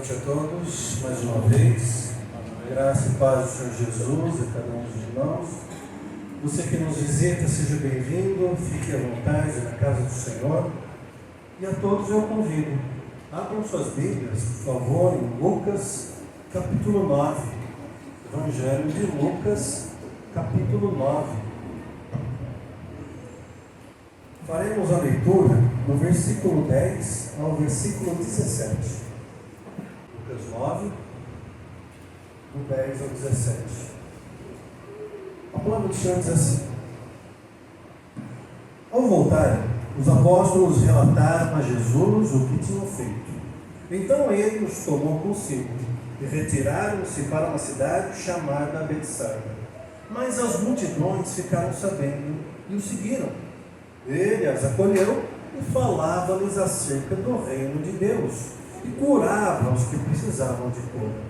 noite a todos, mais uma vez. Graça e paz do Senhor Jesus a cada um dos irmãos. Você que nos visita, seja bem-vindo, fique à vontade na casa do Senhor. E a todos eu convido, abram suas Bíblias, por favor, em Lucas, capítulo 9. Evangelho de Lucas, capítulo 9. Faremos a leitura do versículo 10 ao versículo 17. Lucas 9, do 10 ao 17. A palavra do Senhor diz assim: Ao voltarem, os apóstolos relataram a Jesus o que tinham feito. Então ele os tomou consigo e retiraram-se para uma cidade chamada Betsaida. Mas as multidões ficaram sabendo e o seguiram. Ele as acolheu e falava-lhes acerca do reino de Deus e curava os que precisavam de cura.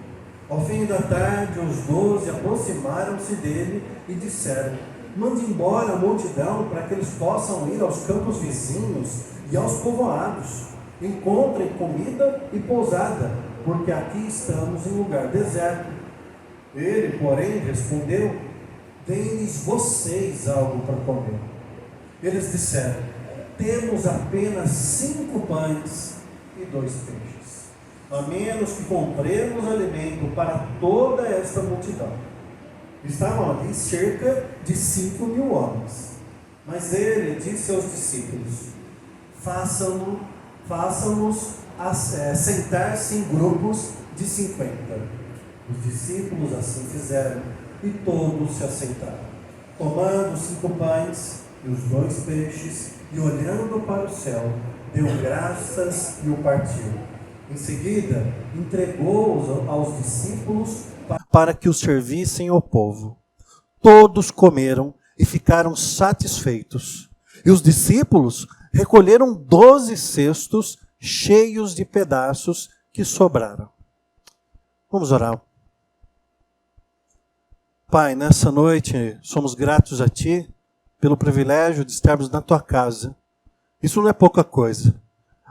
Ao fim da tarde, os 12 aproximaram-se dele e disseram: Mande embora a multidão para que eles possam ir aos campos vizinhos e aos povoados. Encontrem comida e pousada, porque aqui estamos em lugar deserto. Ele, porém, respondeu: Deem-lhes vocês algo para comer. Eles disseram: Temos apenas 5 pães e 2 peixes, a menos que compremos alimento para toda esta multidão. Estavam ali cerca de 5.000 homens. Mas ele disse aos discípulos: Façam-nos sentar-se em grupos de 50. Os discípulos assim fizeram, e todos se assentaram. Tomando 5 pães e os 2 peixes, e olhando para o céu, deu graças e o partiu. Em seguida, entregou-os aos discípulos para que os servissem ao povo. Todos comeram e ficaram satisfeitos. E os discípulos recolheram 12 cestos cheios de pedaços que sobraram. Vamos orar. Pai, nessa noite somos gratos a Ti pelo privilégio de estarmos na Tua casa. Isso não é pouca coisa.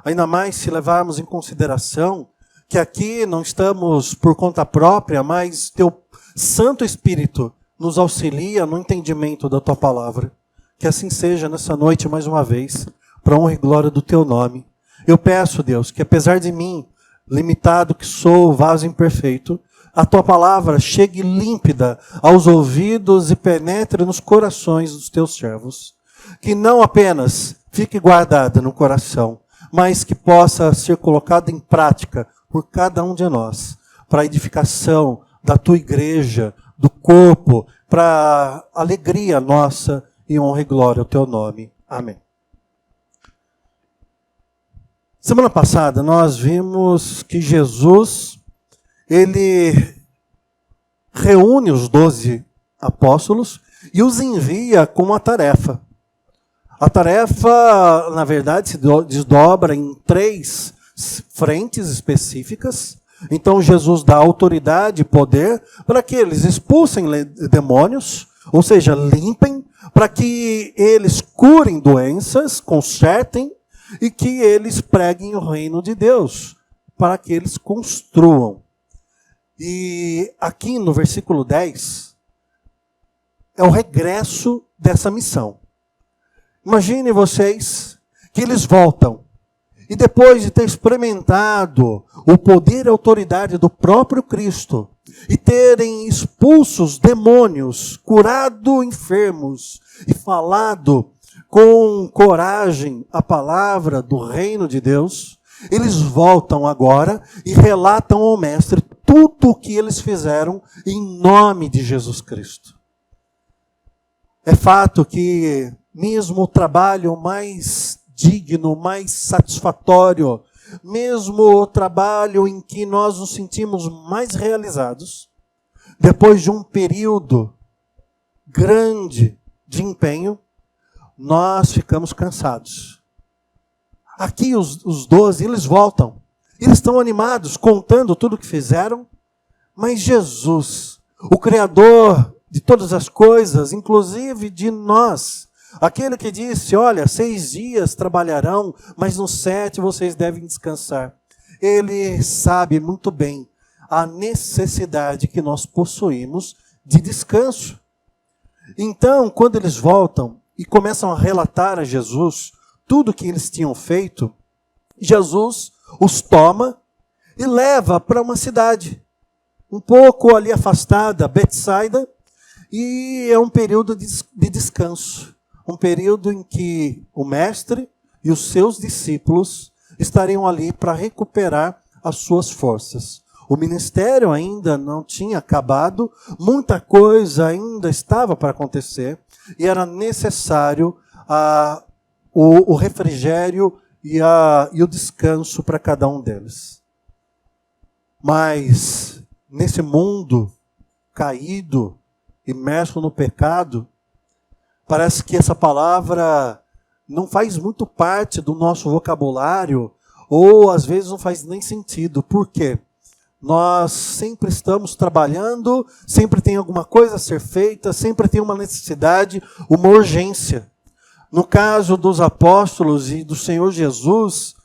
Ainda mais se levarmos em consideração que aqui não estamos por conta própria, mas Teu Santo Espírito nos auxilia no entendimento da Tua palavra. Que assim seja nessa noite mais uma vez, para a honra e glória do Teu nome. Eu peço, Deus, que apesar de mim, limitado que sou, vaso imperfeito, a Tua palavra chegue límpida aos ouvidos e penetre nos corações dos Teus servos. Que não apenas fique guardada no coração, mas que possa ser colocada em prática por cada um de nós, para a edificação da Tua igreja, do corpo, para a alegria nossa e honra e glória ao Teu nome. Amém. Semana passada nós vimos que Jesus, ele reúne os 12 apóstolos e os envia com uma tarefa. A tarefa, na verdade, se desdobra em 3 frentes específicas. Então Jesus dá autoridade e poder para que eles expulsem demônios, ou seja, limpem, para que eles curem doenças, consertem, e que eles preguem o reino de Deus, para que eles construam. E aqui no versículo 10, é o regresso dessa missão. Imagine vocês que eles voltam, e depois de ter experimentado o poder e a autoridade do próprio Cristo, e terem expulso os demônios, curado enfermos, e falado com coragem a palavra do reino de Deus, eles voltam agora e relatam ao Mestre tudo o que eles fizeram em nome de Jesus Cristo. É fato que mesmo o trabalho mais digno, mais satisfatório, mesmo o trabalho em que nós nos sentimos mais realizados, depois de um período grande de empenho, nós ficamos cansados. Aqui os 12, eles voltam. Eles estão animados, contando tudo o que fizeram. Mas Jesus, o Criador de todas as coisas, inclusive de nós, aquele que disse: olha, 6 dias trabalharão, mas no 7 vocês devem descansar. ele sabe muito bem a necessidade que nós possuímos de descanso. Então, quando eles voltam e começam a relatar a Jesus tudo o que eles tinham feito, Jesus os toma e leva para uma cidade, um pouco ali afastada, Betsaida, e é um período de descanso. Um período em que o mestre e os seus discípulos estariam ali para recuperar as suas forças. O ministério ainda não tinha acabado, muita coisa ainda estava para acontecer, e era necessário o refrigério e o descanso para cada um deles. Mas, nesse mundo caído, imerso no pecado, parece que essa palavra não faz muito parte do nosso vocabulário, ou às vezes não faz nem sentido. Por quê? Nós sempre estamos trabalhando, sempre tem alguma coisa a ser feita, sempre tem uma necessidade, uma urgência. No caso dos apóstolos e do Senhor Jesus,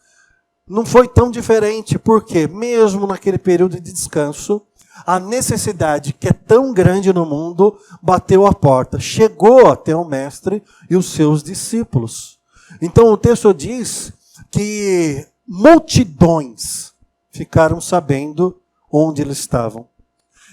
não foi tão diferente, porque mesmo naquele período de descanso, a necessidade que é tão grande no mundo bateu a porta, chegou até o mestre e os seus discípulos. Então o texto diz que multidões ficaram sabendo onde eles estavam.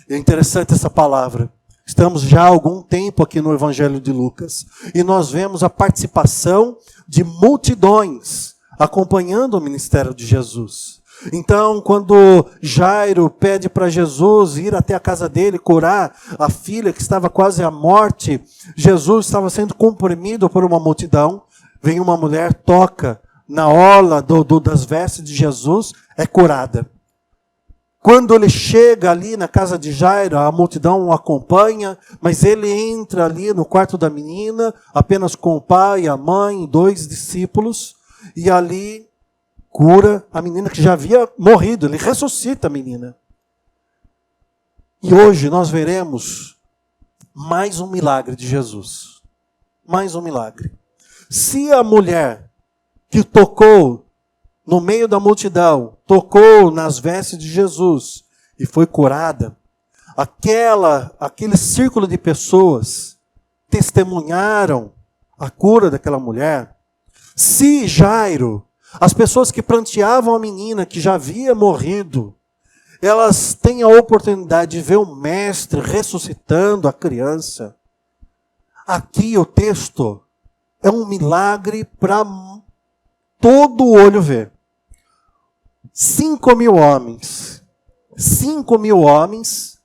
É interessante essa palavra. Estamos já há algum tempo aqui no Evangelho de Lucas e nós vemos a participação de multidões acompanhando o ministério de Jesus. Então, quando Jairo pede para Jesus ir até a casa dele curar a filha que estava quase à morte, Jesus estava sendo comprimido por uma multidão. Vem uma mulher, toca na orla das vestes de Jesus, é curada. Quando ele chega ali na casa de Jairo, a multidão o acompanha, mas ele entra ali no quarto da menina, apenas com o pai, a mãe, 2 discípulos, e ali cura a menina que já havia morrido, ele ressuscita a menina. E hoje nós veremos mais um milagre de Jesus. Mais um milagre. Se a mulher que tocou no meio da multidão, tocou nas vestes de Jesus e foi curada, aquele círculo de pessoas testemunharam a cura daquela mulher. Se Jairo, as pessoas que pranteavam a menina que já havia morrido, elas têm a oportunidade de ver o mestre ressuscitando a criança, aqui o texto é um milagre para todo o olho ver. 5.000 homens. 5.000 homens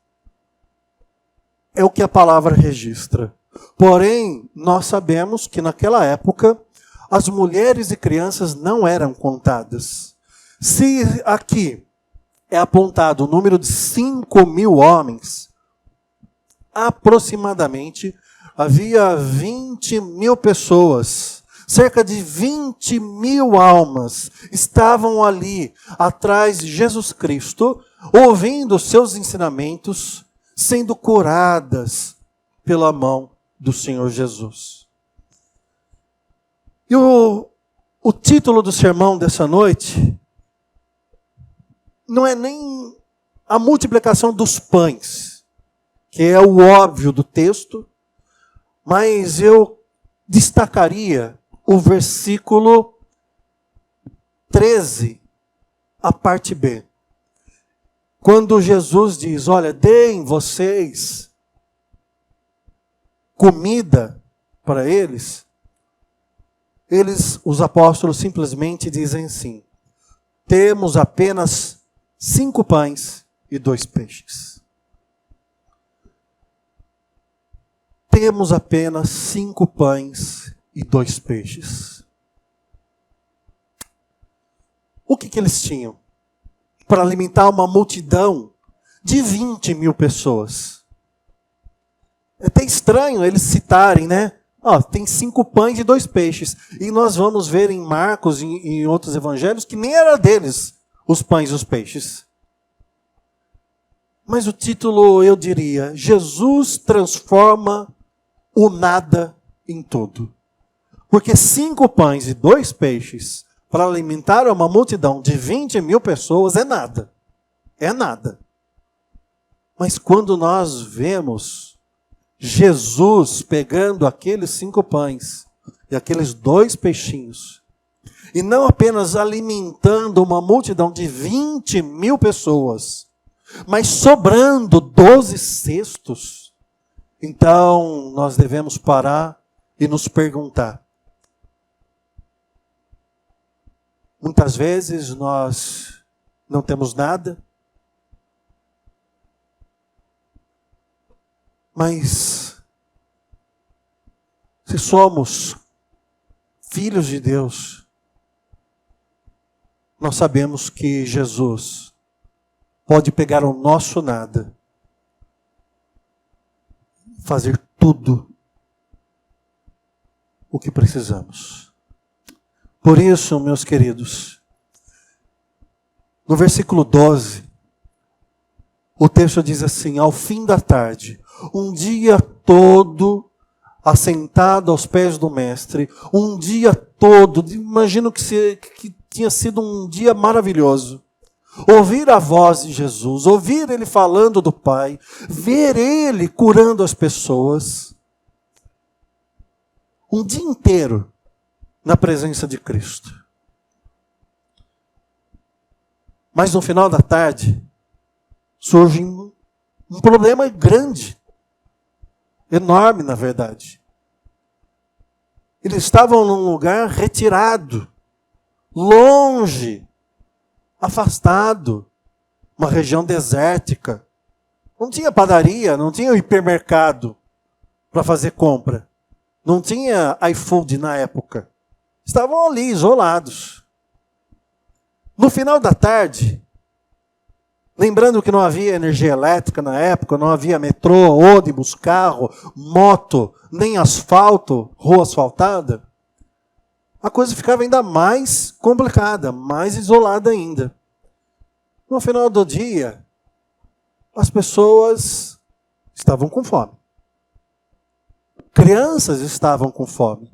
é o que a palavra registra. Porém, nós sabemos que naquela época, as mulheres e crianças não eram contadas. Se aqui é apontado o número de 5.000 homens, aproximadamente havia 20.000 pessoas. Cerca de 20.000 almas estavam ali atrás de Jesus Cristo, ouvindo os seus ensinamentos, sendo curadas pela mão do Senhor Jesus. E o título do sermão dessa noite não é nem a multiplicação dos pães, que é o óbvio do texto, mas eu destacaria o versículo 13, a parte B. Quando Jesus diz, olha, deem vocês comida para eles, os apóstolos simplesmente dizem assim, temos apenas 5 pães e 2 peixes. Temos apenas 5 pães e 2 peixes. O que eles tinham? Para alimentar uma multidão de 20.000 pessoas. É até estranho eles citarem, né? Tem 5 pães e 2 peixes. E nós vamos ver em Marcos e em outros evangelhos que nem era deles os pães e os peixes. Mas o título, eu diria, Jesus transforma o nada em tudo. Porque 5 pães e 2 peixes para alimentar uma multidão de 20.000 pessoas é nada. É nada. Mas quando nós vemos Jesus pegando aqueles 5 pães e aqueles 2 peixinhos, e não apenas alimentando uma multidão de 20.000 pessoas, mas sobrando 12 cestos, então nós devemos parar e nos perguntar. Muitas vezes nós não temos nada, mas se somos filhos de Deus, nós sabemos que Jesus pode pegar o nosso nada, fazer tudo o que precisamos. Por isso, meus queridos, no versículo 12, o texto diz assim: ao fim da tarde, um dia todo assentado aos pés do mestre, um dia todo, imagino que tinha sido um dia maravilhoso. Ouvir a voz de Jesus, ouvir ele falando do Pai, ver ele curando as pessoas. Um dia inteiro na presença de Cristo. Mas no final da tarde, surge um problema grande, enorme na verdade. Eles estavam num lugar retirado, longe, afastado, uma região desértica. Não tinha padaria, não tinha hipermercado para fazer compra. Não tinha iFood na época. Estavam ali, isolados. No final da tarde, lembrando que não havia energia elétrica na época, não havia metrô, ônibus, carro, moto, nem asfalto, rua asfaltada, a coisa ficava ainda mais complicada, mais isolada ainda. No final do dia, as pessoas estavam com fome. Crianças estavam com fome.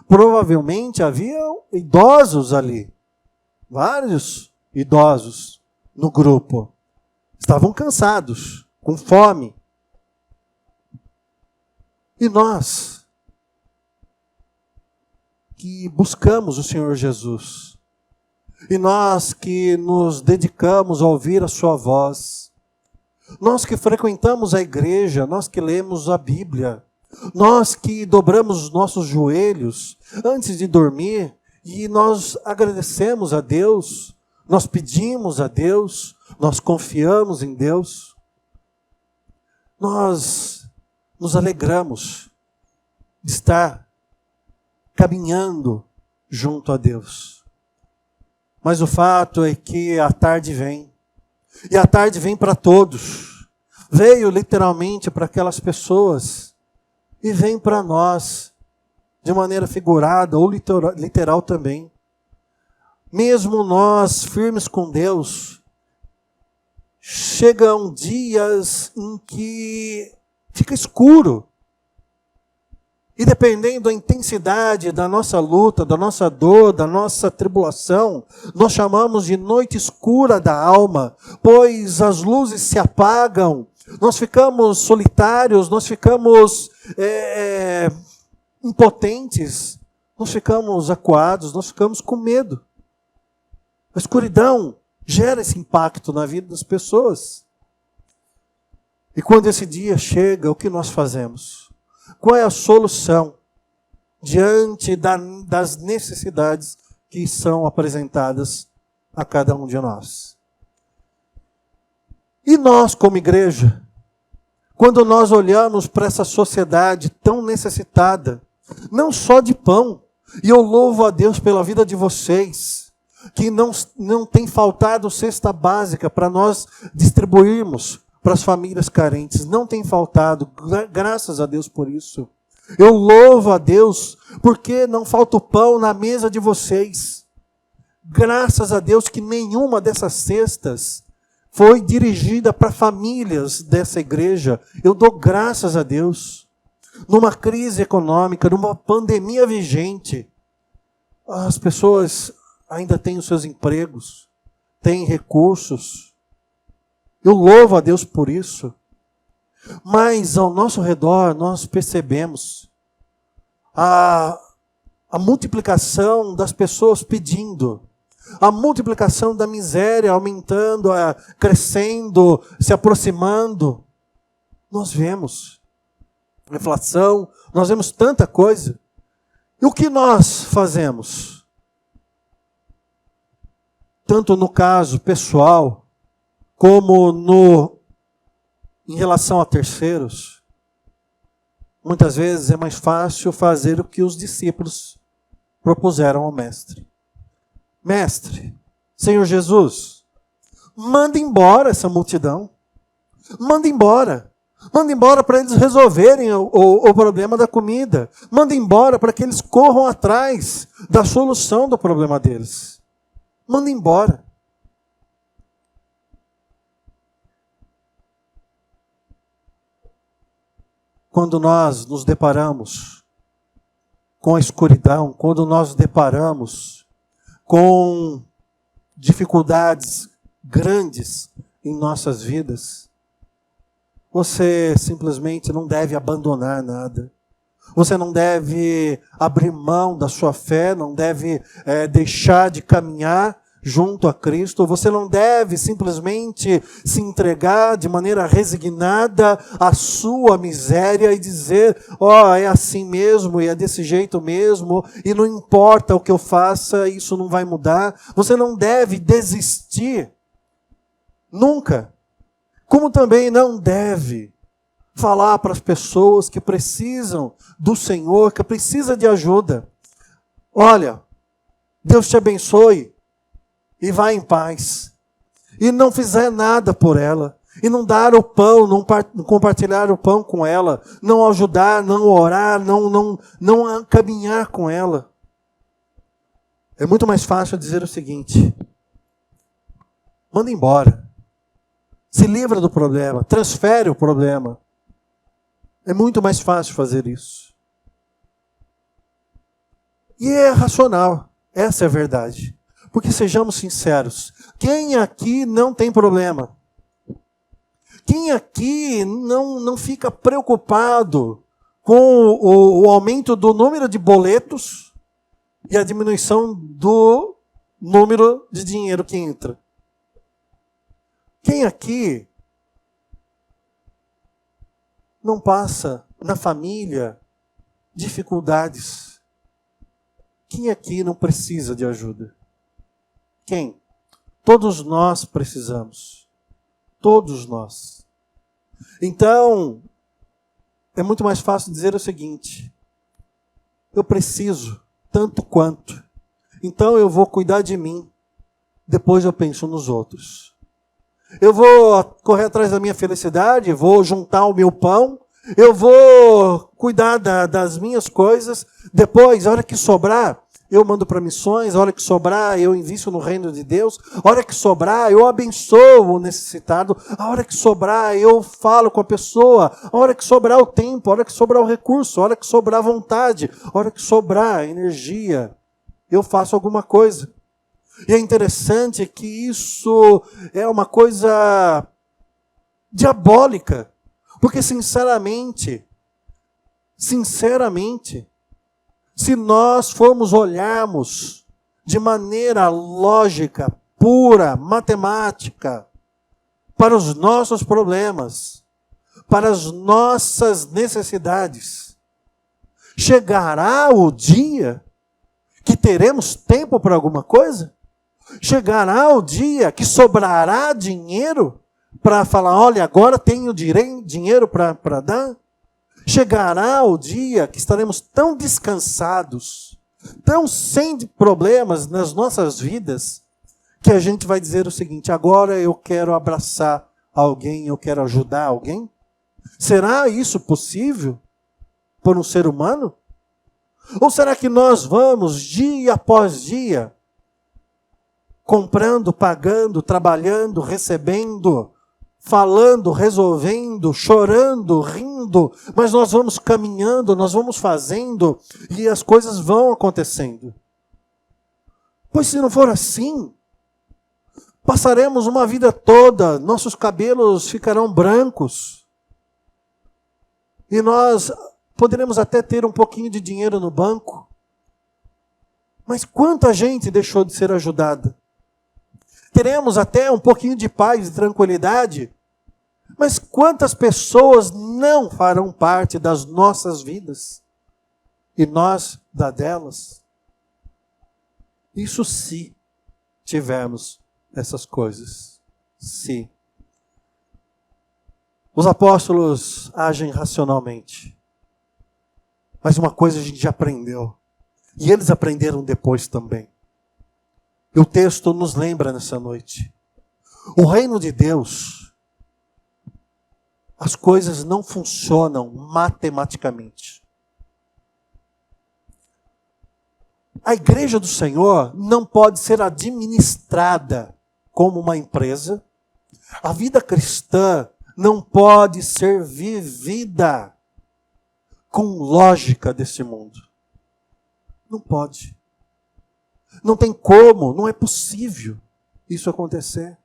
Provavelmente havia idosos ali. Vários idosos no grupo. Estavam cansados, com fome. E nós, que buscamos o Senhor Jesus, e nós que nos dedicamos a ouvir a sua voz, nós que frequentamos a igreja, nós que lemos a Bíblia, nós que dobramos os nossos joelhos antes de dormir e nós agradecemos a Deus, nós pedimos a Deus, nós confiamos em Deus, nós nos alegramos de estar caminhando junto a Deus. Mas o fato é que a tarde vem. E a tarde vem para todos. Veio literalmente para aquelas pessoas. E vem para nós. De maneira figurada ou literal também. Mesmo nós firmes com Deus, chegam dias em que fica escuro. E dependendo da intensidade da nossa luta, da nossa dor, da nossa tribulação, nós chamamos de noite escura da alma, pois as luzes se apagam, nós ficamos solitários, nós ficamos impotentes, nós ficamos acuados, nós ficamos com medo. A escuridão gera esse impacto na vida das pessoas. E quando esse dia chega, o que nós fazemos? Qual é a solução diante das necessidades que são apresentadas a cada um de nós? E nós, como igreja, quando nós olhamos para essa sociedade tão necessitada, não só de pão, e eu louvo a Deus pela vida de vocês, que não tem faltado cesta básica para nós distribuirmos para as famílias carentes, não tem faltado, graças a Deus por isso. Eu louvo a Deus porque não falta o pão na mesa de vocês. Graças a Deus que nenhuma dessas cestas foi dirigida para famílias dessa igreja. Eu dou graças a Deus. Numa crise econômica, numa pandemia vigente, as pessoas ainda têm os seus empregos, têm recursos. Eu louvo a Deus por isso. Mas ao nosso redor nós percebemos a multiplicação das pessoas pedindo, a multiplicação da miséria aumentando, crescendo, se aproximando. Nós vemos inflação, nós vemos tanta coisa. E o que nós fazemos? Tanto no caso pessoal, como em relação a terceiros, muitas vezes é mais fácil fazer o que os discípulos propuseram ao Mestre. Mestre, Senhor Jesus, manda embora essa multidão. Manda embora. Manda embora para eles resolverem o problema da comida. Manda embora para que eles corram atrás da solução do problema deles. Manda embora. Quando nós nos deparamos com a escuridão, quando nós nos deparamos com dificuldades grandes em nossas vidas, você simplesmente não deve abandonar nada. Você não deve abrir mão da sua fé, não deve deixar de caminhar junto a Cristo. Você não deve simplesmente se entregar de maneira resignada à sua miséria e dizer, é assim mesmo, e é desse jeito mesmo, e não importa o que eu faça, isso não vai mudar. Você não deve desistir. Nunca. Como também não deve falar para as pessoas que precisam do Senhor, que precisam de ajuda. Olha, Deus te abençoe e vá em paz. E não fizer nada por ela. E não dar o pão, não compartilhar o pão com ela. Não ajudar, não orar, não caminhar com ela. É muito mais fácil dizer o seguinte: manda embora. Se livra do problema, transfere o problema. É muito mais fácil fazer isso. E é racional, essa é a verdade. Porque sejamos sinceros, quem aqui não tem problema? Quem aqui não fica preocupado com o aumento do número de boletos e a diminuição do número de dinheiro que entra? Quem aqui não passa na família dificuldades? Quem aqui não precisa de ajuda? Quem? Todos nós precisamos. Todos nós. Então, é muito mais fácil dizer o seguinte: eu preciso tanto quanto. Então eu vou cuidar de mim. Depois eu penso nos outros. Eu vou correr atrás da minha felicidade, vou juntar o meu pão, eu vou cuidar das minhas coisas. Depois, a hora que sobrar, eu mando para missões. A hora que sobrar, eu invisto no reino de Deus. A hora que sobrar, eu abençoo o necessitado. A hora que sobrar, eu falo com a pessoa. A hora que sobrar o tempo, a hora que sobrar o recurso, a hora que sobrar a vontade, a hora que sobrar a energia, eu faço alguma coisa. E é interessante que isso é uma coisa diabólica. Porque, sinceramente, se nós formos olharmos de maneira lógica, pura, matemática, para os nossos problemas, para as nossas necessidades, chegará o dia que teremos tempo para alguma coisa? Chegará o dia que sobrará dinheiro para falar, olha, agora tenho dinheiro para dar? Chegará o dia que estaremos tão descansados, tão sem problemas nas nossas vidas, que a gente vai dizer o seguinte: agora eu quero abraçar alguém, eu quero ajudar alguém? Será isso possível por um ser humano? Ou será que nós vamos, dia após dia, comprando, pagando, trabalhando, recebendo, falando, resolvendo, chorando, rindo, mas nós vamos caminhando, nós vamos fazendo e as coisas vão acontecendo? Pois se não for assim, passaremos uma vida toda, nossos cabelos ficarão brancos. E nós poderemos até ter um pouquinho de dinheiro no banco. Mas quanta gente deixou de ser ajudada? Teremos até um pouquinho de paz e tranquilidade. Mas quantas pessoas não farão parte das nossas vidas? E nós da delas? Isso se tivermos essas coisas. Se. Os apóstolos agem racionalmente. Mas uma coisa a gente já aprendeu. E eles aprenderam depois também. E o texto nos lembra nessa noite. O reino de Deus, as coisas não funcionam matematicamente. A igreja do Senhor não pode ser administrada como uma empresa. A vida cristã não pode ser vivida com lógica desse mundo. Não pode. Não tem como, não é possível isso acontecer.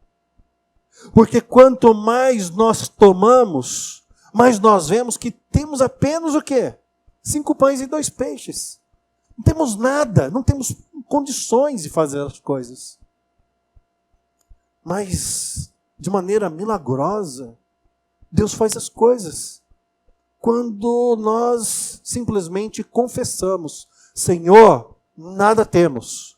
Porque quanto mais nós tomamos, mais nós vemos que temos apenas o quê? 5 pães e 2 peixes. Não temos nada, não temos condições de fazer as coisas. Mas, de maneira milagrosa, Deus faz as coisas. Quando nós simplesmente confessamos, Senhor, nada temos.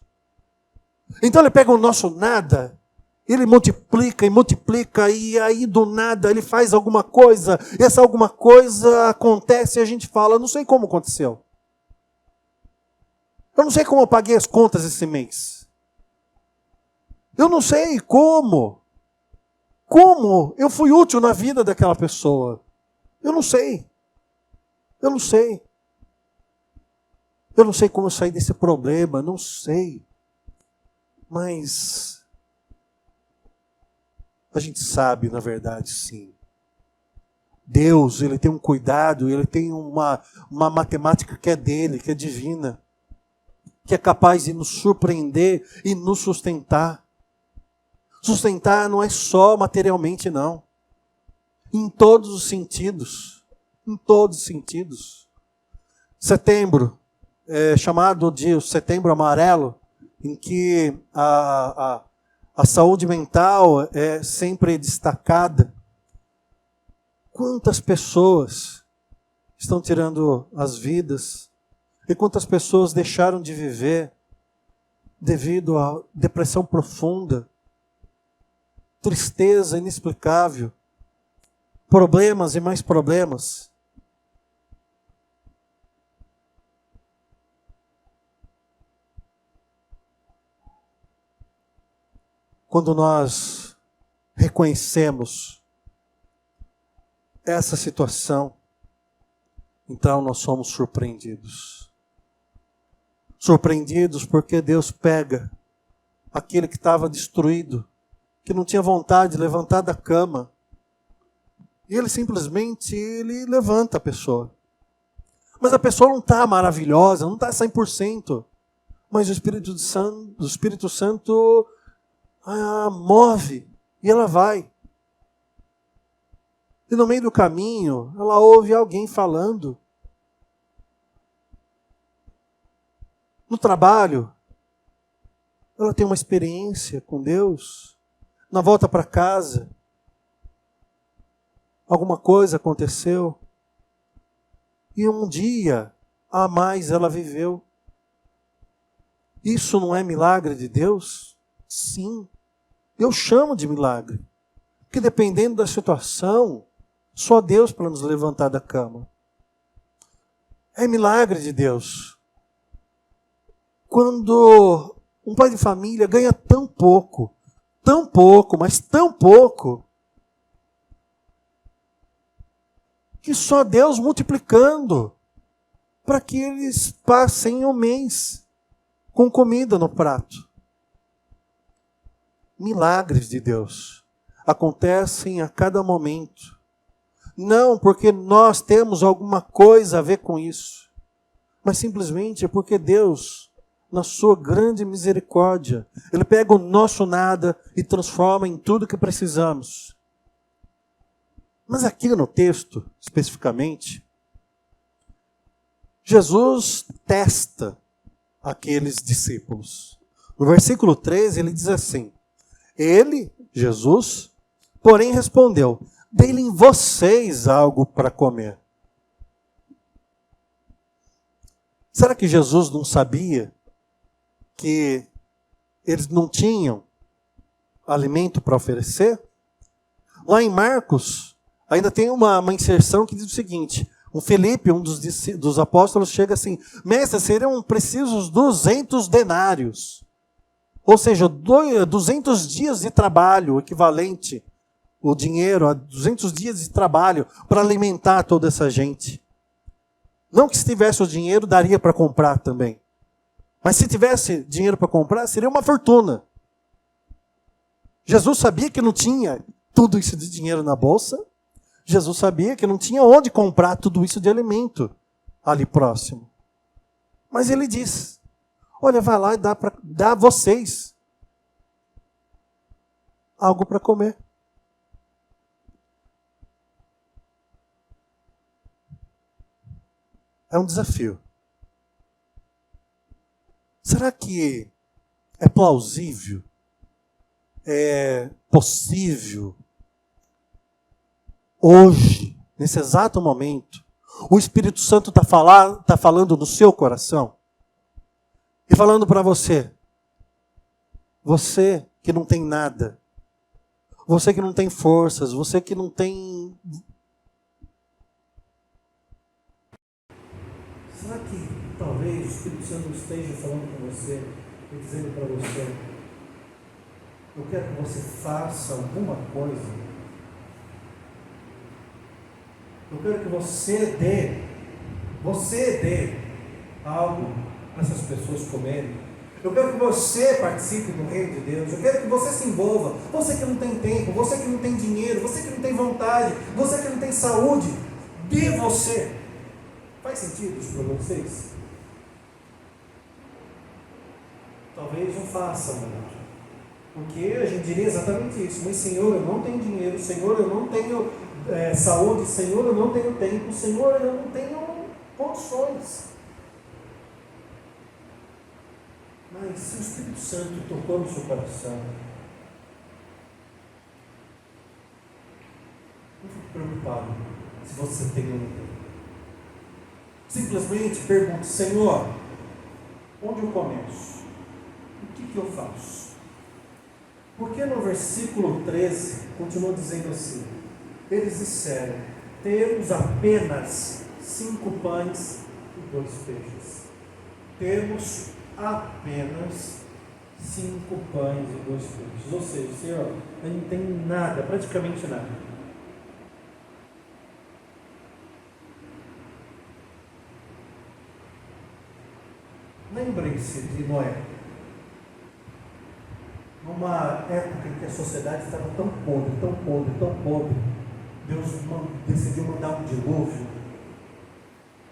Então ele pega o nosso nada, ele multiplica, e aí do nada ele faz alguma coisa, e essa alguma coisa acontece e a gente fala, não sei como aconteceu. Eu não sei como eu paguei as contas esse mês. Eu não sei como. Como eu fui útil na vida daquela pessoa. Eu não sei. Eu não sei. Eu não sei como eu saí desse problema, não sei. Mas a gente sabe, na verdade, sim. Deus, ele tem um cuidado, ele tem uma matemática que é dele, que é divina, que é capaz de nos surpreender e nos sustentar. Sustentar não é só materialmente, não. Em todos os sentidos. Em todos os sentidos. Setembro é chamado de Setembro Amarelo, em que a saúde mental é sempre destacada. Quantas pessoas estão tirando as vidas e quantas pessoas deixaram de viver devido à depressão profunda, tristeza inexplicável, problemas e mais problemas. Quando nós reconhecemos essa situação, então nós somos surpreendidos. Surpreendidos porque Deus pega aquele que estava destruído, que não tinha vontade de levantar da cama, e ele simplesmente levanta a pessoa. Mas a pessoa não está maravilhosa, não está 100%, mas o Espírito Santo move, e ela vai. E no meio do caminho, ela ouve alguém falando. No trabalho, ela tem uma experiência com Deus. Na volta para casa, alguma coisa aconteceu. E um dia a mais ela viveu. Isso não é milagre de Deus? Sim. Eu chamo de milagre. Porque dependendo da situação, só Deus para nos levantar da cama. É milagre de Deus. Quando um pai de família ganha tão pouco, mas tão pouco, que só Deus multiplicando para que eles passem um mês com comida no prato. Milagres de Deus acontecem a cada momento. Não porque nós temos alguma coisa a ver com isso, mas simplesmente é porque Deus na sua grande misericórdia. Ele pega o nosso nada e transforma em tudo que precisamos. Mas aqui no texto, especificamente, Jesus testa aqueles discípulos. No versículo 13, ele diz assim: Ele, Jesus, porém respondeu: Dê-lhe vocês algo para comer. Será que Jesus não sabia que eles não tinham alimento para oferecer? Lá em Marcos, ainda tem uma inserção que diz o seguinte: o Felipe, um dos apóstolos, chega assim: Mestre, seriam precisos 200 denários. Ou seja, 200 dias de trabalho, equivalente, o dinheiro a 200 dias de trabalho para alimentar toda essa gente. Não que se tivesse o dinheiro, daria para comprar também. Mas se tivesse dinheiro para comprar, seria uma fortuna. Jesus sabia que não tinha tudo isso de dinheiro na bolsa. Jesus sabia que não tinha onde comprar tudo isso de alimento ali próximo. Mas ele diz: olha, vai lá e dá a vocês algo para comer. É um desafio. Será que é plausível? É possível? Hoje, nesse exato momento, o Espírito Santo está falando no seu coração e falando para você que não tem nada, você que não tem forças, você que não tem... Será que talvez o Espírito Santo esteja falando com você e dizendo para você: eu quero que você faça alguma coisa? Eu quero que você dê algo para essas pessoas comerem. Eu quero que você participe do reino de Deus. Eu quero que você se envolva. Você que não tem tempo, você que não tem dinheiro, você que não tem vontade, você que não tem saúde, dê você. Faz sentido isso para vocês? Talvez não faça muito. Porque a gente diria exatamente isso: mas Senhor, eu não tenho dinheiro, Senhor, eu não tenho saúde, Senhor, eu não tenho tempo, Senhor, eu não tenho condições. Mas se o Espírito Santo tocou no seu coração, não fique preocupado se você tem ou não tem. Simplesmente pergunte: Senhor, onde eu começo? O que eu faço? Porque no versículo 13 continua dizendo assim: eles disseram: temos apenas 5 pães e 2 peixes. Temos apenas 5 pães e 2 peixes. Ou seja, Senhor, a gente não tem nada, praticamente nada. Lembrem-se de Noé. Numa época em que a sociedade estava tão podre, tão podre, tão podre, Deus decidiu mandar um dilúvio.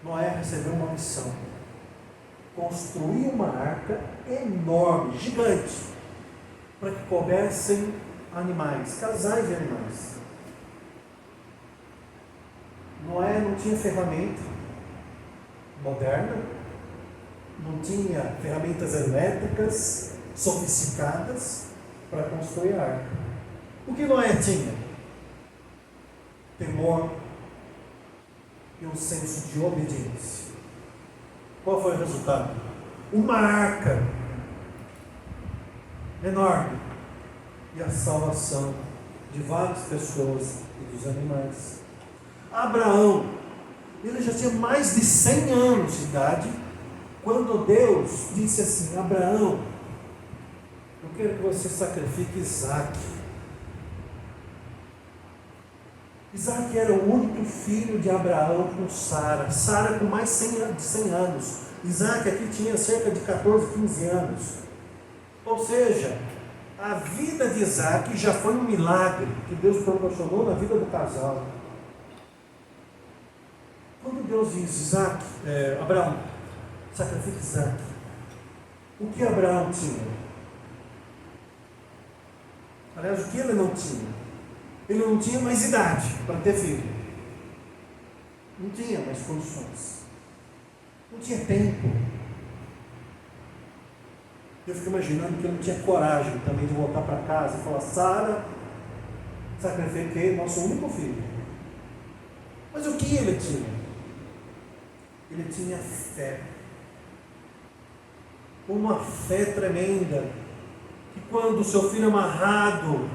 Noé recebeu uma missão: construir uma arca enorme, gigante, para que coubessem animais, casais de animais. Noé não tinha ferramenta moderna, não tinha ferramentas elétricas sofisticadas para construir a arca. O que Noé tinha? Temor e um senso de obediência. Qual foi o resultado? Uma arca enorme e a salvação de várias pessoas e dos animais. Abraão, ele já tinha mais de 100 anos de idade quando Deus disse assim: Abraão, eu quero que você sacrifique Isaac. Isaac era o único filho de Abraão com Sara. Sara com mais de 100 anos. Isaac aqui tinha cerca de 14, 15 anos. Ou seja, a vida de Isaac já foi um milagre que Deus proporcionou na vida do casal. Quando Deus diz: Abraão, sacrifique Isaac, o que Abraão tinha? Aliás, o que ele não tinha? Ele não tinha mais idade para ter filho. Não tinha mais condições. Não tinha tempo. Eu fico imaginando que ele não tinha coragem também de voltar para casa e falar: Sara, sacrifiquei nosso único filho. Mas o que ele tinha? Ele tinha fé. Uma fé tremenda. Que quando o seu filho amarrado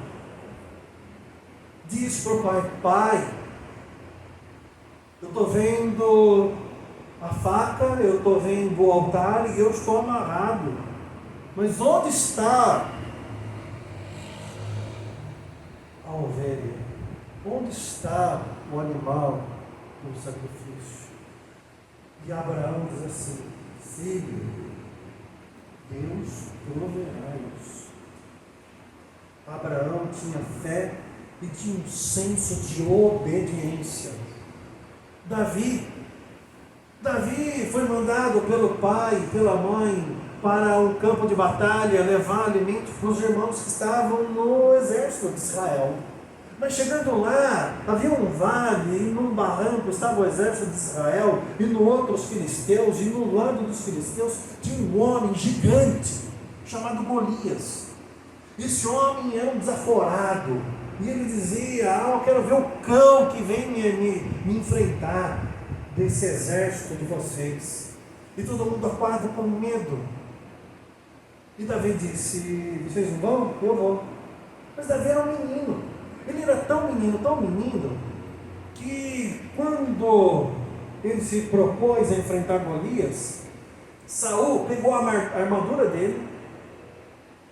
diz para o pai: pai, eu estou vendo a faca, eu estou vendo o altar e eu estou amarrado. Mas onde está a ovelha? Onde está o animal do sacrifício? E Abraão diz assim: filho, Deus proverá isso. Abraão tinha fé e tinha um senso de obediência. Davi foi mandado pelo pai e pela mãe para um campo de batalha levar alimento para os irmãos que estavam no exército de Israel. Mas chegando lá, havia um vale e num barranco estava o exército de Israel e no outro os filisteus, e no lado dos filisteus tinha um homem gigante chamado Golias. Esse homem era um desaforado e ele dizia: eu quero ver o cão que vem me enfrentar desse exército de vocês. E todo mundo acorda com medo. E Davi disse: vocês não vão? Eu vou. Mas Davi era um menino. Ele era tão menino, que quando ele se propôs a enfrentar Golias, Saul pegou a armadura dele,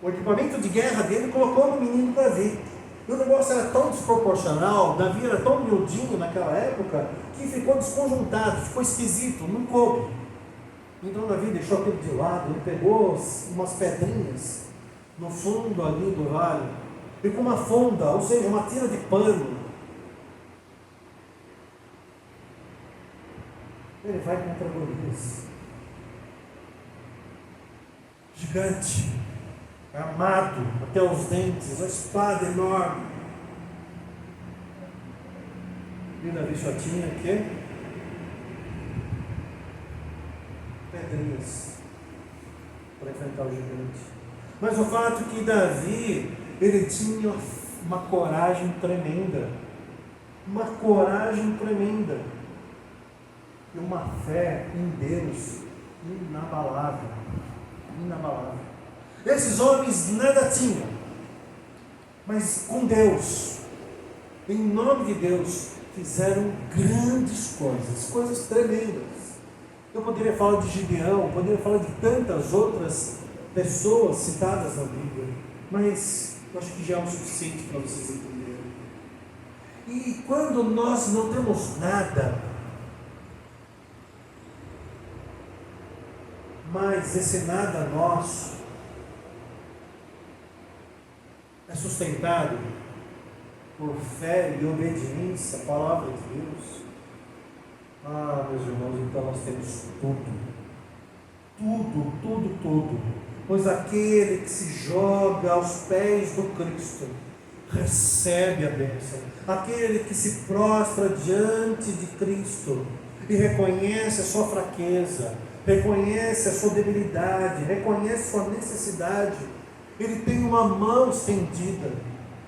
o equipamento de guerra dele, e colocou no menino Davi. E o negócio era tão desproporcional, Davi era tão miudinho naquela época, que ficou desconjuntado, ficou esquisito, não coube. Então Davi deixou aquilo de lado, ele pegou umas pedrinhas no fundo ali do vale, e com uma funda, ou seja, uma tira de pano, ele vai contra Golias. Gigante, armado até os dentes, a espada enorme. E Davi só tinha o quê? Pedrinhas para enfrentar o gigante. Mas o fato é que Davi, ele tinha uma coragem tremenda, e uma fé em Deus inabalável. Esses homens nada tinham, mas com Deus, em nome de Deus, fizeram grandes coisas tremendas. Eu poderia falar de Gideão, poderia falar de tantas outras pessoas citadas na Bíblia, mas eu acho que já é o suficiente para vocês entenderem. E quando nós não temos nada, mas esse nada nosso é sustentado por fé e obediência à palavra de Deus, meus irmãos, então nós temos tudo, pois aquele que se joga aos pés do Cristo recebe a bênção. Aquele que se prostra diante de Cristo e reconhece a sua fraqueza, reconhece a sua debilidade, reconhece a sua necessidade, ele tem uma mão estendida,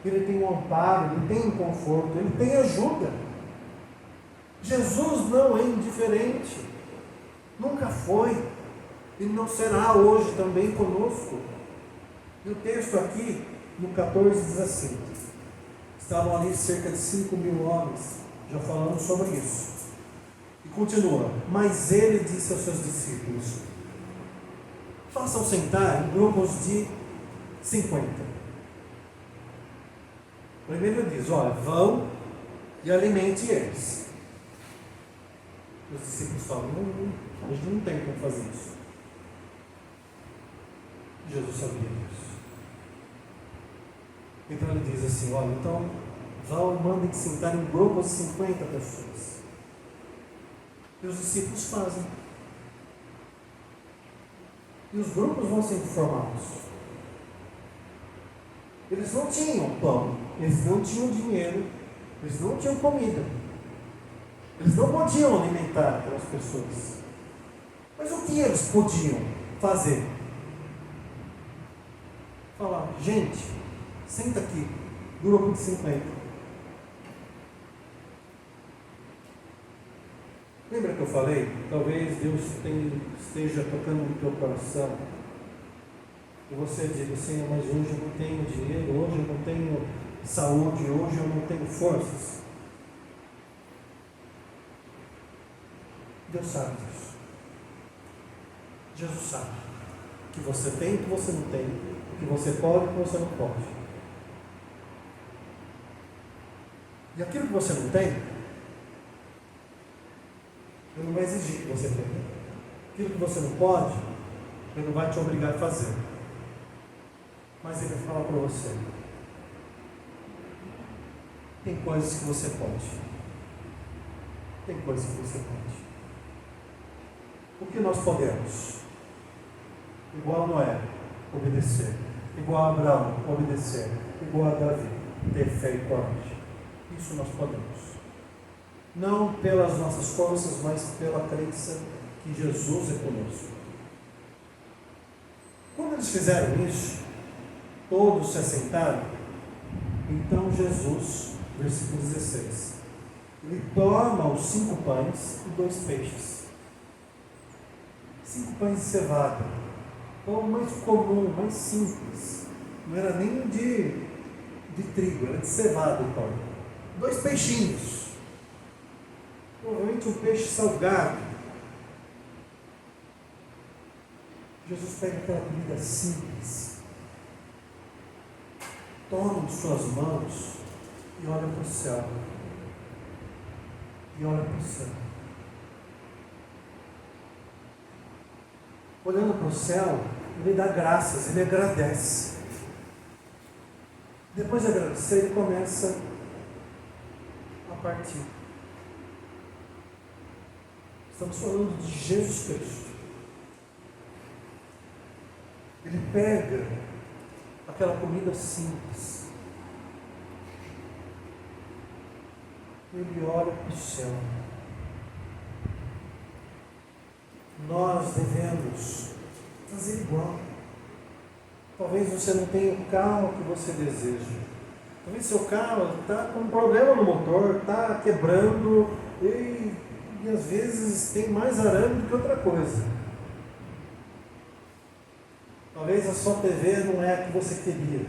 ele tem um amparo, ele tem um conforto, ele tem ajuda. Jesus não é indiferente, nunca foi, e não será hoje também conosco. E o texto aqui, no 14, diz assim: estavam ali cerca de 5.000 homens, já falando sobre isso. E continua: mas ele disse aos seus discípulos: façam sentar em grupos de 50. Primeiro ele diz: olha, vão e alimente eles. Os discípulos falam: a gente não tem como fazer isso. Jesus sabia disso. Então ele diz assim: olha, então vão e mandem sentar em grupos de 50 pessoas. E os discípulos fazem. E os grupos vão sendo formados. Eles não tinham pão, eles não tinham dinheiro, eles não tinham comida. Eles não podiam alimentar aquelas pessoas. Mas o que eles podiam fazer? Falar, gente, senta aqui, grupo de 50. Lembra que eu falei? Talvez Deus esteja tocando no teu coração. E você diga, Senhor, mas hoje eu não tenho dinheiro, hoje eu não tenho saúde, hoje eu não tenho forças. Deus sabe disso. Jesus sabe o que você tem e o que você não tem, o que você pode e o que você não pode. E aquilo que você não tem, Ele não vai exigir que você tenha. Aquilo que você não pode, Ele não vai te obrigar a fazer. Mas Ele vai falar para você. Tem coisas que você pode. Tem coisas que você pode. O que nós podemos? Igual a Noé, obedecer. Igual a Abraão, obedecer. Igual a Davi, ter fé e coragem. Isso nós podemos. Não pelas nossas forças, mas pela crença que Jesus é conosco. Quando eles fizeram isso, todos se assentaram. Então Jesus, versículo 16, Ele toma os 5 pães e 2 peixes. 5 pães de cevada, pão mais comum, mais simples, não era nem de trigo, era de cevada o pão. 2 peixinhos, provavelmente um peixe salgado. Jesus pega aquela comida simples, toma em suas mãos e olha para o céu. E olha para o céu. Olhando para o céu, Ele dá graças, Ele agradece. Depois de agradecer, Ele começa a partir. Estamos falando de Jesus Cristo. Ele pega aquela comida simples. Ele olha para o céu. Nós devemos fazer igual. Talvez você não tenha o carro que você deseja. Talvez seu carro está com um problema no motor, está quebrando e às vezes tem mais arame do que outra coisa. Talvez a sua TV não é a que você queria.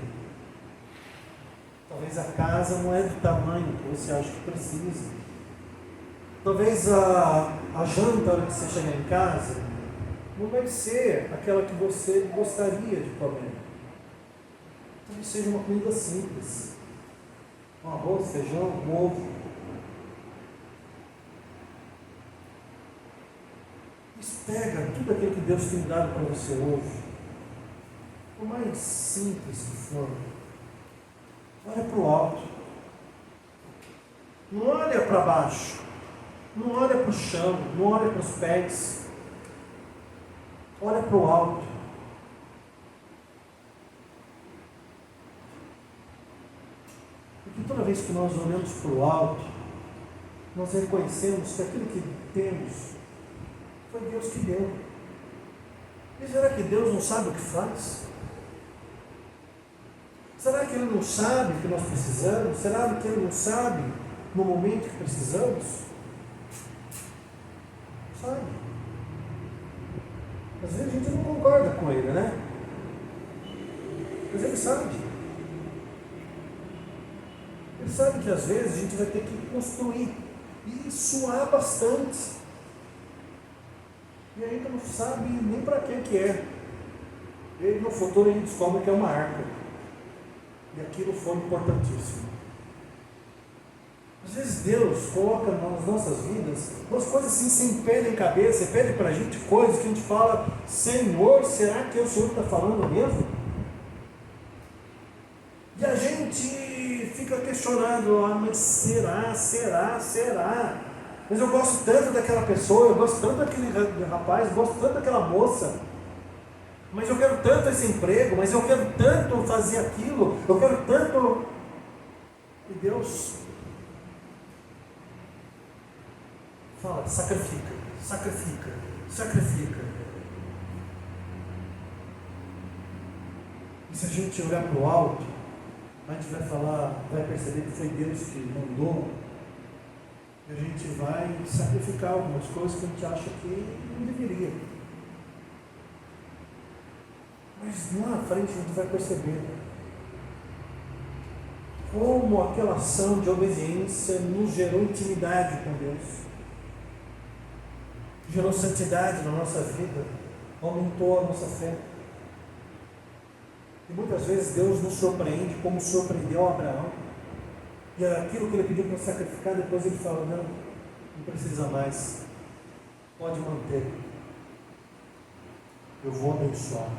Talvez a casa não é do tamanho que você acha que precisa. Talvez a janta, na hora que você chegar em casa, não vai ser aquela que você gostaria de comer. Talvez seja uma comida simples. Um arroz, feijão, um ovo. Mas pega tudo aquilo que Deus tem dado para você hoje. Por mais simples que for, olha para o alto. Não olha para baixo. Não olha para o chão, não olha para os pés. Olha para o alto. Porque toda vez que nós olhamos para o alto, nós reconhecemos que aquilo que temos foi Deus que deu. E será que Deus não sabe o que faz? Será que Ele não sabe o que nós precisamos? Será que Ele não sabe no momento que precisamos? Sabe? Às vezes a gente não concorda com Ele, né? Mas Ele sabe. Ele sabe que às vezes a gente vai ter que construir e suar bastante. E a gente não sabe nem para que é. E no futuro a gente descobre que é uma arca. E aquilo foi importantíssimo. Às vezes Deus coloca nas nossas vidas umas coisas assim sem pé nem cabeça, e pede para a gente coisas que a gente fala: Senhor, será que é o Senhor que está falando mesmo? E a gente fica questionando: mas será? Mas eu gosto tanto daquela pessoa, eu gosto tanto daquele rapaz, eu gosto tanto daquela moça. Mas eu quero tanto esse emprego, mas eu quero tanto fazer aquilo, eu quero tanto. E Deus fala, sacrifica, sacrifica, sacrifica. E se a gente olhar para o alto, a gente vai falar, vai perceber que foi Deus que mandou, e a gente vai sacrificar algumas coisas que a gente acha que não deveria. Mas lá na frente a gente vai perceber como aquela ação de obediência nos gerou intimidade com Deus, gerou santidade na nossa vida, aumentou a nossa fé. E muitas vezes Deus nos surpreende como surpreendeu Abraão. E aquilo que ele pediu para sacrificar, depois ele fala, não precisa mais, pode manter, eu vou abençoar.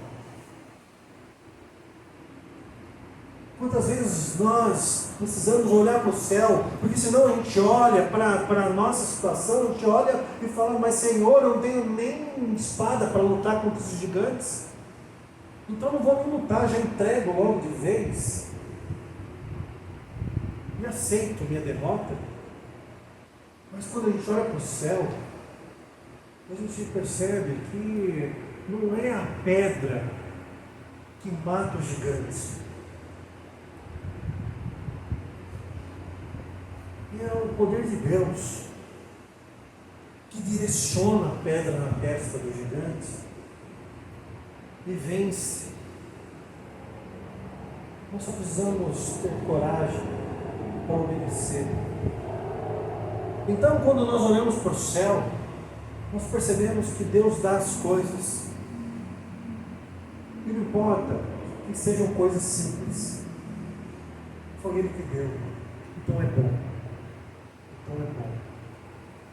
Quantas vezes nós precisamos olhar para o céu, porque senão a gente olha para a nossa situação, a gente olha e fala, mas Senhor, eu não tenho nem espada para lutar contra os gigantes, então não vou nem lutar, já entrego logo de vez, e aceito minha derrota. Mas quando a gente olha para o céu, a gente percebe que não é a pedra que mata os gigantes, é o poder de Deus que direciona a pedra na testa do gigante e vence. Nós só precisamos ter coragem para obedecer. Então, quando nós olhamos para o céu, nós percebemos que Deus dá as coisas, e não importa que sejam coisas simples, foi Ele que deu, então é bom.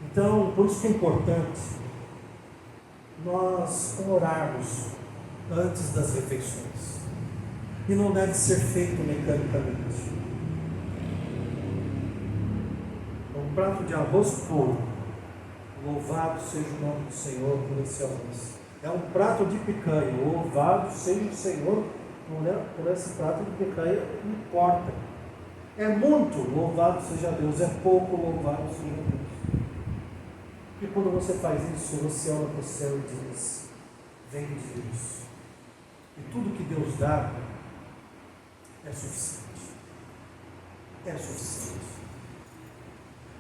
Então, por isso que é importante nós orarmos antes das refeições. E não deve ser feito mecanicamente. Um prato de arroz puro, louvado seja o nome do Senhor por esse arroz. É um prato de picanha, louvado seja o Senhor por esse prato de picanha, não importa. É muito, louvado seja Deus. É pouco, louvado seja Deus. Porque quando você faz isso, você olha para o céu e diz, vem de Deus. E tudo que Deus dá é suficiente. É suficiente.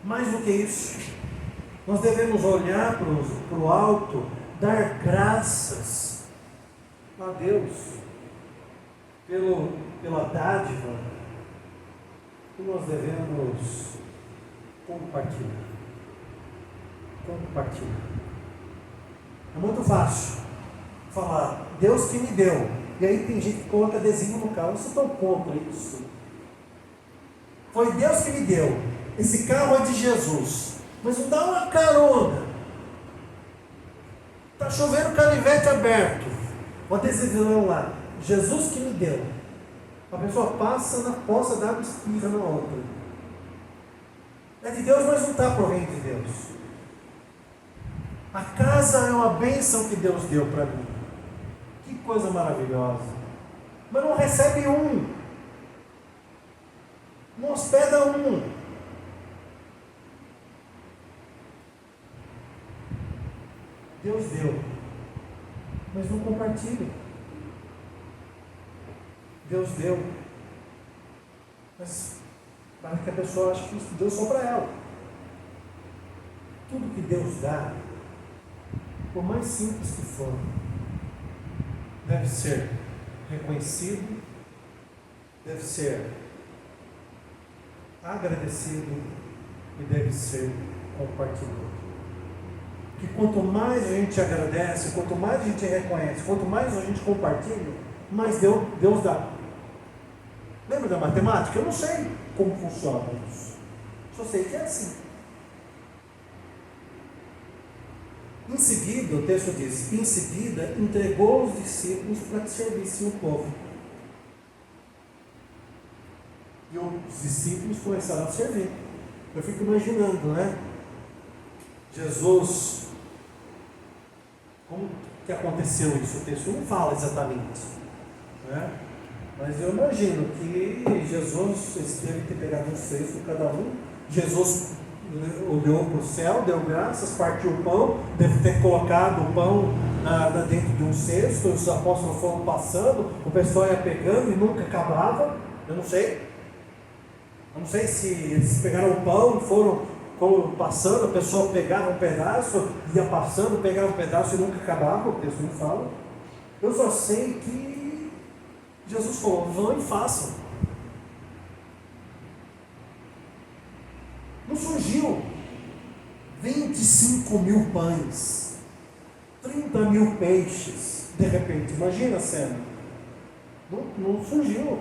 Mais do que isso, nós devemos olhar para o alto, dar graças a Deus pela dádiva. E nós devemos compartilhar. É muito fácil falar, Deus que me deu. E aí tem gente que coloca adesivo no carro. Vocês estão contra isso? Foi Deus que me deu. Esse carro é de Jesus. Mas não dá uma carona. Está chovendo, canivete aberto. O adesivão lá. Jesus que me deu. A pessoa passa na poça d'água e espirra na outra. É de Deus, mas não está para o reino de Deus. A casa é uma bênção que Deus deu para mim. Que coisa maravilhosa. Mas não recebe um. Não hospeda um. Deus deu. Mas não compartilha. Deus deu, mas para que a pessoa ache que deu só para ela. Tudo que Deus dá, por mais simples que for, deve ser reconhecido, deve ser agradecido e deve ser compartilhado. Que quanto mais a gente agradece, quanto mais a gente reconhece, quanto mais a gente compartilha, mais Deus dá. Lembra da matemática? Eu não sei como funciona isso. Só sei que é assim. Em seguida, o texto diz, em seguida, entregou os discípulos para que servissem o povo. E os discípulos começaram a servir. Eu fico imaginando, né? Jesus, como que aconteceu isso. O texto não fala exatamente, né? Mas eu imagino que Jesus deve ter pegado um cesto cada um. Jesus olhou para o céu, deu graças, partiu o pão, deve ter colocado o pão dentro de um cesto. Os apóstolos foram passando, o pessoal ia pegando e nunca acabava. Eu não sei se eles pegaram o pão, foram passando, a pessoa pegava um pedaço, ia passando, pegava um pedaço e nunca acabava. O texto não fala. Eu só sei que Jesus falou: vão e façam. Não surgiu 25 mil pães, 30 mil peixes, de repente. Imagina a cena. Não surgiu.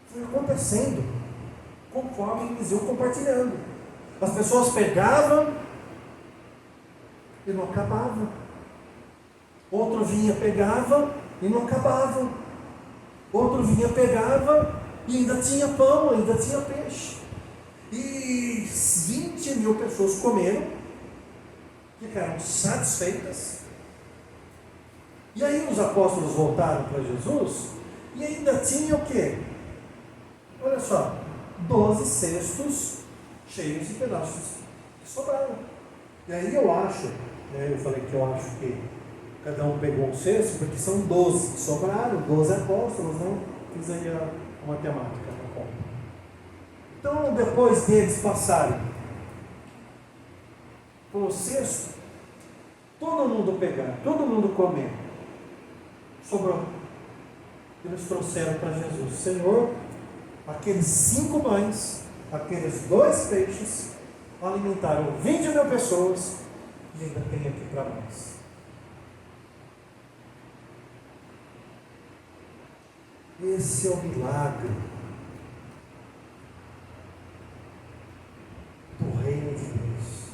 Foi acontecendo, conforme eles iam compartilhando. As pessoas pegavam e não acabavam. Outro vinha, pegava e não acabava. Outro vinha, pegava e ainda tinha pão, ainda tinha peixe. E 20 mil pessoas comeram, ficaram satisfeitas. E aí os apóstolos voltaram para Jesus e ainda tinha o quê? Olha só, 12 cestos cheios de pedaços que sobraram. E aí eu acho, eu falei que eu acho que cada um pegou um cesto, porque são 12 que sobraram, 12 apóstolos, não fiz aí a matemática na conta. Então, depois deles passarem com o cesto, todo mundo pegar, todo mundo comer, sobrou. Eles trouxeram para Jesus: Senhor, aqueles 5 pães, aqueles 2 peixes, alimentaram 20 mil pessoas e ainda tem aqui para nós. Esse é o milagre do reino de Deus.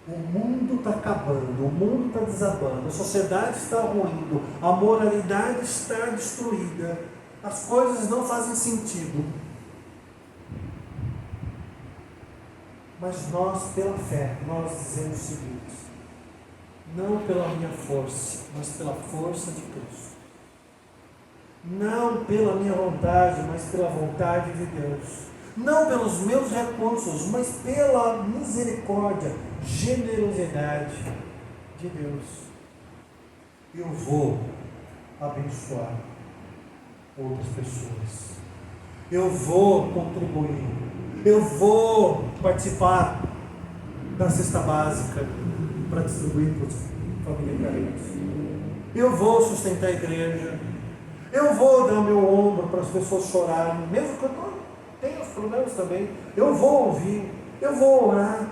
O mundo está acabando, o mundo está desabando, a sociedade está ruindo, a moralidade está destruída, as coisas não fazem sentido. Mas nós, pela fé, nós dizemos o seguinte: não pela minha força, mas pela força de Cristo. Não pela minha vontade, mas pela vontade de Deus. Não pelos meus recursos, mas pela misericórdia, generosidade de Deus. Eu vou abençoar outras pessoas. Eu vou contribuir. Eu vou participar da cesta básica para distribuir para a família carente. Eu vou sustentar a igreja. Eu vou dar meu ombro para as pessoas chorarem, mesmo que eu tenha os problemas também. Eu vou ouvir, eu vou orar.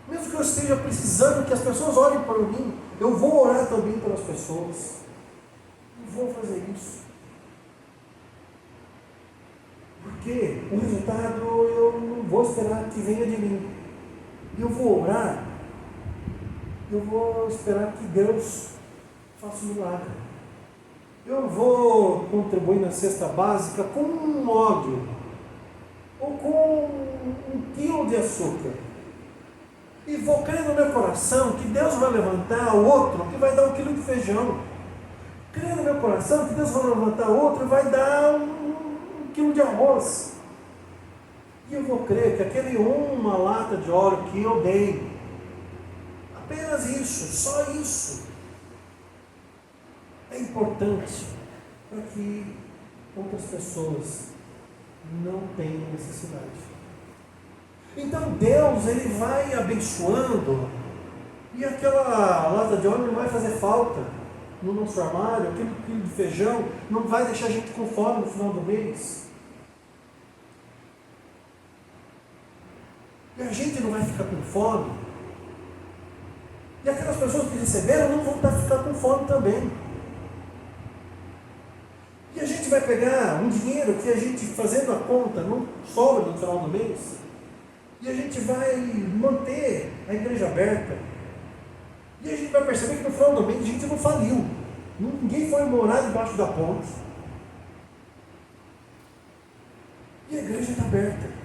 Mesmo que eu esteja precisando que as pessoas orem por mim, eu vou orar também pelas pessoas. Eu vou fazer isso. Porque o resultado eu não vou esperar que venha de mim. Eu vou orar, eu vou esperar que Deus faça um milagre. Eu vou contribuir na cesta básica com um óleo ou com 1 quilo de açúcar. E vou crer no meu coração que Deus vai levantar outro que vai dar 1 quilo de feijão. Crer no meu coração que Deus vai levantar outro e vai dar 1 quilo de arroz. E eu vou crer que aquele uma lata de óleo que eu dei, apenas isso, só isso, é importante para que outras pessoas não tenham necessidade. Então Deus, Ele vai abençoando, e aquela lata de óleo não vai fazer falta no nosso armário, aquele quilo de feijão não vai deixar a gente com fome no final do mês. E a gente não vai ficar com fome. E aquelas pessoas que receberam não vão ficar com fome também. E a gente vai pegar um dinheiro que a gente, fazendo a conta, não sobra no final do mês. E a gente vai manter a igreja aberta. E a gente vai perceber que no final do mês a gente não faliu. Ninguém foi morar debaixo da ponte. E a igreja está aberta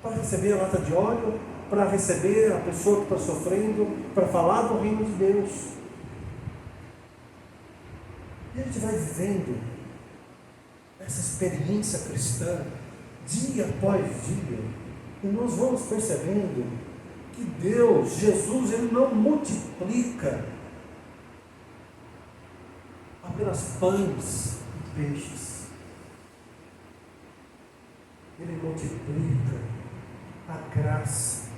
para receber a lata de óleo para receber a pessoa que está sofrendo, para falar do reino de Deus. E a gente vai vivendo essa experiência cristã, dia após dia, e nós vamos percebendo que Deus, Jesus, Ele não multiplica apenas pães e peixes. Ele multiplica a graça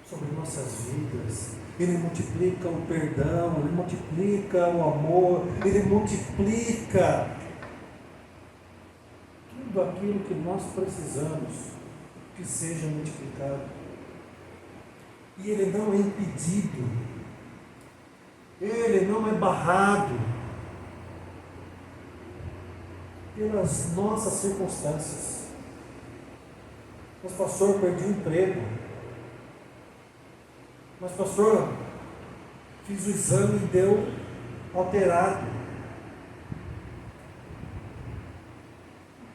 sobre nossas vidas. Ele multiplica o perdão, Ele multiplica o amor, Ele multiplica tudo aquilo que nós precisamos que seja multiplicado. E Ele não é impedido, Ele não é barrado pelas nossas circunstâncias. Mas pastor, perdi o emprego. Mas pastor, fiz o exame e deu alterado.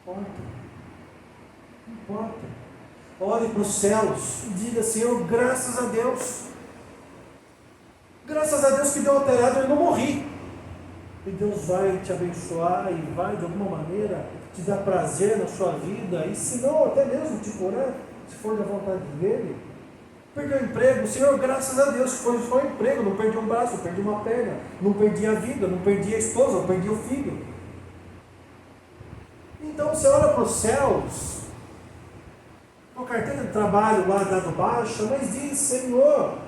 Não importa. Olhe para os céus e diga: Senhor, graças a Deus. Graças a Deus que deu alterado, eu não morri. E Deus vai te abençoar e vai de alguma maneira te dar prazer na sua vida, e se não, até mesmo te curar, se for da vontade dele. Perdeu o emprego, Senhor, graças a Deus que foi só um emprego, não perdi um braço, não perdi uma perna, não perdi a vida, não perdi a esposa, não perdi o filho. Então você olha para os céus, a carteira de trabalho lá dado baixa, mas diz: Senhor,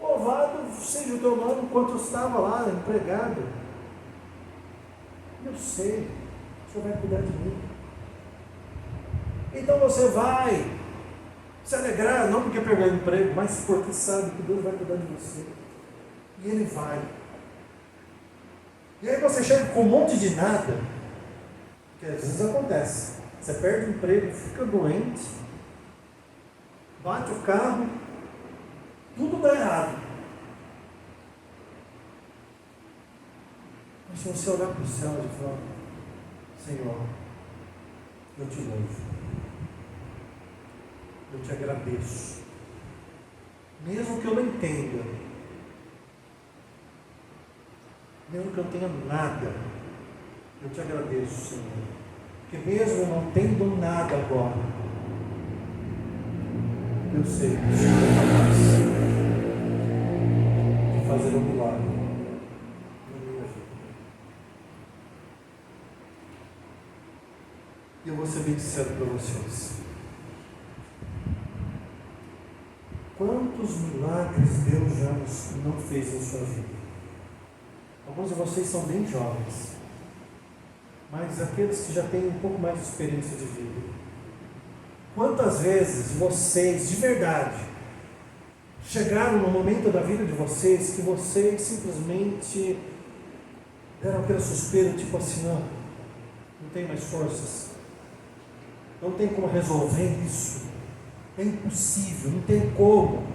louvado seja o teu nome enquanto eu estava lá empregado. Eu sei, o Senhor vai cuidar de mim. Então você vai se alegrar, não porque perdeu o emprego, mas porque sabe que Deus vai cuidar de você. E Ele vai. E aí você chega com um monte de nada, que às vezes acontece. Você perde o emprego, fica doente, bate o carro, tudo dá errado. Mas se você olhar para o céu e falar: Senhor, eu te louvo, eu te agradeço, mesmo que eu não entenda, mesmo que eu tenha nada, eu te agradeço, Senhor, porque mesmo não tendo nada agora, eu sei que o Senhor é capaz de fazer um milagre na minha vida. E eu vou ser bem sincero para vocês. Quantos milagres Deus já não fez em sua vida? Alguns de vocês são bem jovens, mas aqueles que já têm um pouco mais de experiência de vida, quantas vezes vocês, de verdade, chegaram no momento da vida de vocês que vocês simplesmente deram aquele suspiro, tipo assim: não tem mais forças, não tem como resolver isso, é impossível, não tem como.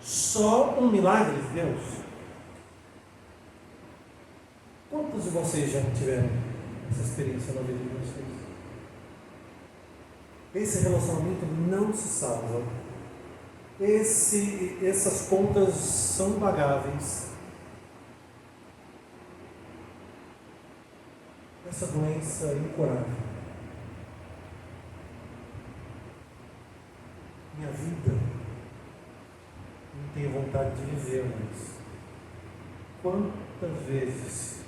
Só um milagre de Deus. Quantos de vocês já tiveram essa experiência na vida de vocês? Esse relacionamento não se salva. Essas contas são impagáveis. Essa doença é incurável. Minha vida não tenho vontade de viver mais. Quantas vezes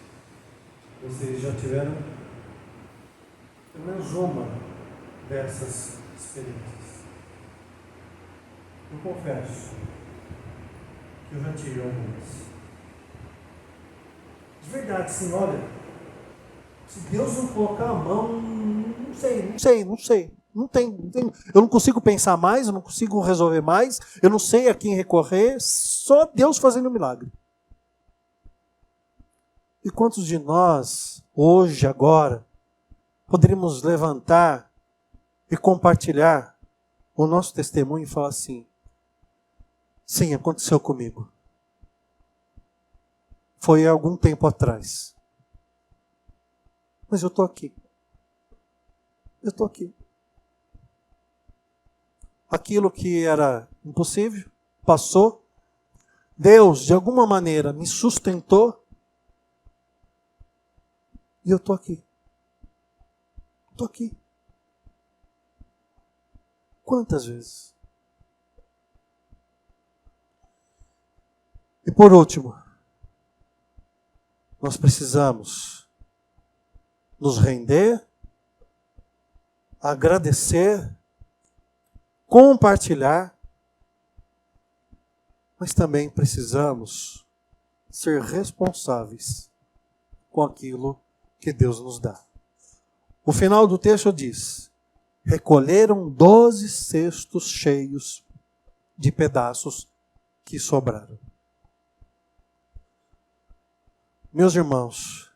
vocês já tiveram pelo menos uma dessas experiências? Eu confesso que eu já tive algumas. De verdade, sim, olha, se Deus não colocar a mão, não sei. Não tem, eu não consigo pensar mais, eu não consigo resolver mais, eu não sei a quem recorrer, só Deus fazendo milagre. E quantos de nós, hoje, agora, poderíamos levantar e compartilhar o nosso testemunho e falar assim: sim, aconteceu comigo. Foi há algum tempo atrás. Mas eu estou aqui. Eu estou aqui. aquilo que era impossível, passou. Deus, de alguma maneira, me sustentou. E eu estou aqui. Estou aqui. Quantas vezes? E por último, nós precisamos nos render, agradecer, compartilhar, mas também precisamos ser responsáveis com aquilo que Deus nos dá. O final do texto diz: recolheram 12 cestos cheios de pedaços que sobraram. Meus irmãos,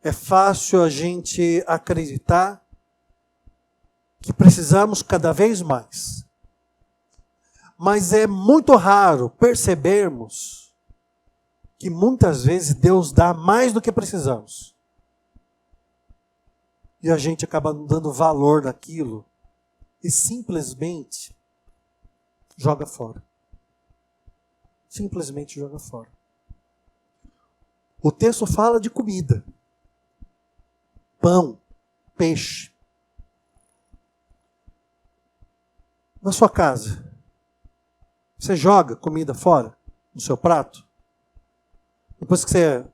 é fácil a gente acreditar que precisamos cada vez mais. Mas é muito raro percebermos que muitas vezes Deus dá mais do que precisamos. E a gente acaba não dando valor naquilo e simplesmente joga fora. Simplesmente joga fora. O texto fala de comida. Pão, peixe. Na sua casa, você joga comida fora no seu prato? Depois que você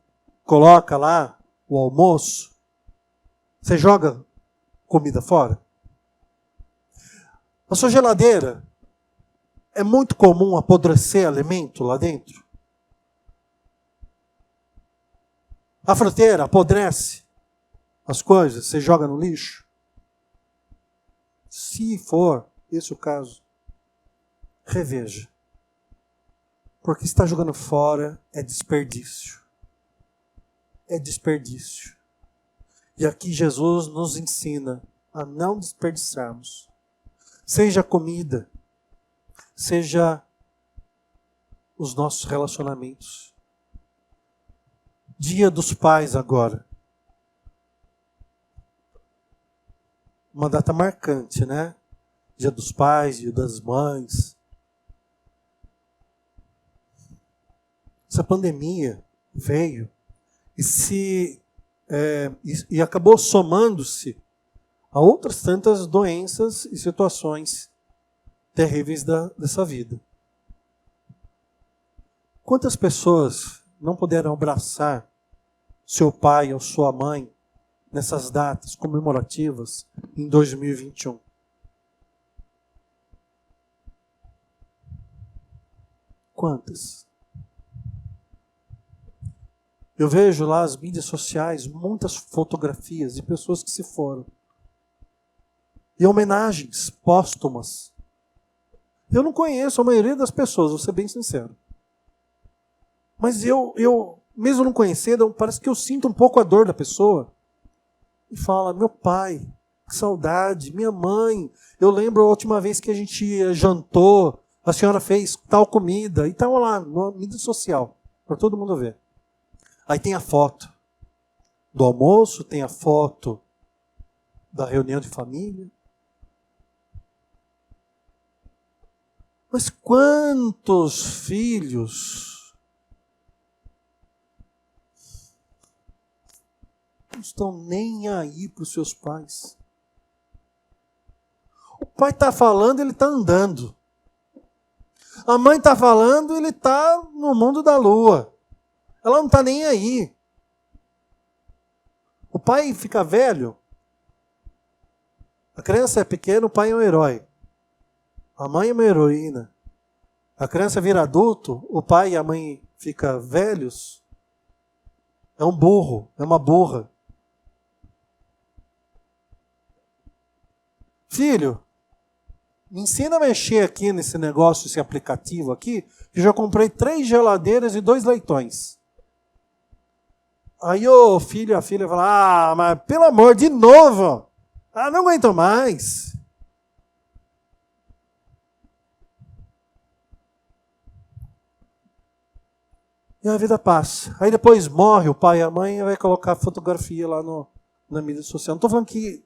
coloca lá o almoço, você joga comida fora? Na sua geladeira, é muito comum apodrecer alimento lá dentro? A fruteira apodrece as coisas, você joga no lixo? Se for esse o caso, reveja. Porque está jogando fora é desperdício. É desperdício. E aqui Jesus nos ensina a não desperdiçarmos. Seja comida, seja os nossos relacionamentos. Dia dos Pais agora. Uma data marcante, né? Dia dos Pais, Dia das Mães. Essa pandemia veio e acabou somando-se a outras tantas doenças e situações terríveis dessa vida. Quantas pessoas não puderam abraçar seu pai ou sua mãe nessas datas comemorativas em 2021? Quantas? Eu vejo lá as mídias sociais muitas fotografias de pessoas que se foram. E homenagens póstumas. Eu não conheço a maioria das pessoas, vou ser bem sincero. Mas eu mesmo não conhecendo, parece que eu sinto um pouco a dor da pessoa. E fala: meu pai, que saudade, minha mãe. Eu lembro a última vez que a gente jantou, a senhora fez tal comida. E estava lá, na mídia social, para todo mundo ver. Aí tem a foto do almoço, tem a foto da reunião de família. Mas quantos filhos não estão nem aí para os seus pais? O pai está falando, ele está andando. A mãe está falando, ele está no mundo da lua. Ela não está nem aí. O pai fica velho. A criança é pequena, o pai é um herói. A mãe é uma heroína. A criança vira adulto, o pai e a mãe ficam velhos. É um burro, é uma burra. Filho, me ensina a mexer aqui nesse negócio, esse aplicativo aqui, que eu já comprei 3 geladeiras e 2 leitões. Aí o filho e a filha falam: ah, mas pelo amor, de novo? Ah, não aguento mais. E a vida passa. Aí depois morre o pai e a mãe e vai colocar a fotografia lá na mídia social. Não estou falando que